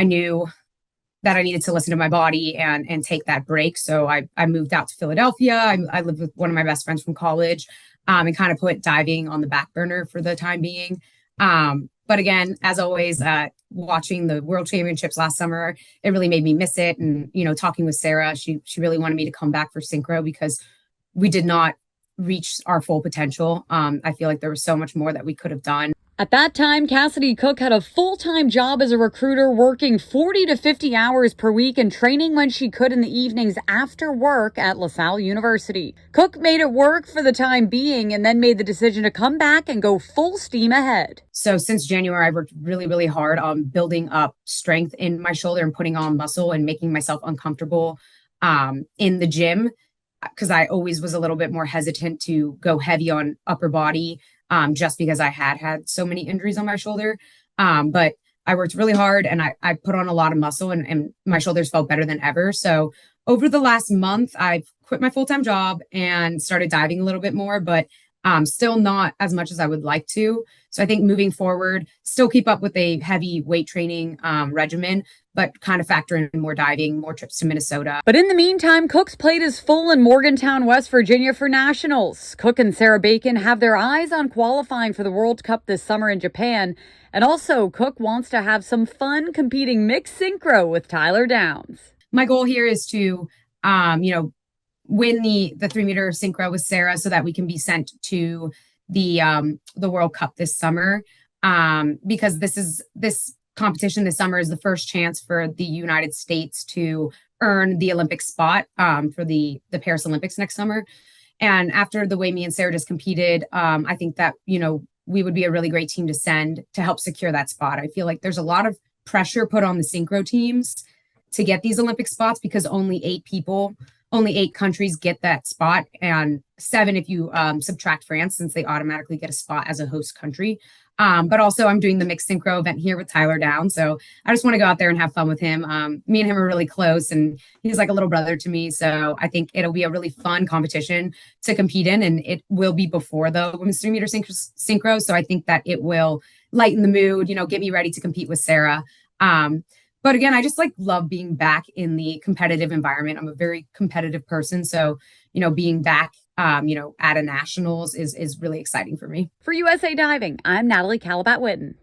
I knew that I needed to listen to my body and take that break. So I moved out to Philadelphia. I lived with one of my best friends from college, and kind of put diving on the back burner for the time being. But again, as always, watching the World Championships last summer, it really made me miss it. And talking with Sarah, she really wanted me to come back for synchro because we did not reach our full potential. I feel like there was so much more that we could have done. At that time, Kassidy Cook had a full-time job as a recruiter, working 40 to 50 hours per week and training when she could in the evenings after work at LaSalle University. Cook made it work for the time being and then made the decision to come back and go full steam ahead. So since January, I've worked really, really hard on building up strength in my shoulder and putting on muscle and making myself uncomfortable in the gym, because I always was a little bit more hesitant to go heavy on upper body, just because I had so many injuries on my shoulder. But I worked really hard and I put on a lot of muscle, and my shoulders felt better than ever. So over the last month, I've quit my full-time job and started diving a little bit more, but still not as much as I would like to. So I think moving forward, still keep up with a heavy weight training regimen, but kind of factor in more diving, more trips to Minnesota. But in the meantime, Cook's plate is full in Morgantown, West Virginia for nationals. Cook and Sarah Bacon have their eyes on qualifying for the World Cup this summer in Japan. And also, Cook wants to have some fun competing mixed synchro with Tyler Downs. My goal here is to, win the 3-meter synchro with Sarah so that we can be sent to the World Cup this summer. Because this competition this summer is the first chance for the United States to earn the Olympic spot for the Paris Olympics next summer. And after the way me and Sarah just competed, I think that, we would be a really great team to send to help secure that spot. I feel like there's a lot of pressure put on the synchro teams to get these Olympic spots because only 8 countries get that spot, and 7 if you subtract France, since they automatically get a spot as a host country. But also I'm doing the mixed synchro event here with Tyler Downs. So I just want to go out there and have fun with him. Me and him are really close, and he's like a little brother to me. So I think it'll be a really fun competition to compete in, and it will be before the women's 3-meter synchro. So I think that it will lighten the mood, get me ready to compete with Sarah. But again, I just love being back in the competitive environment. I'm a very competitive person. So, being back, at a nationals is really exciting for me. For USA Diving, I'm Natalie Calabat-Witten.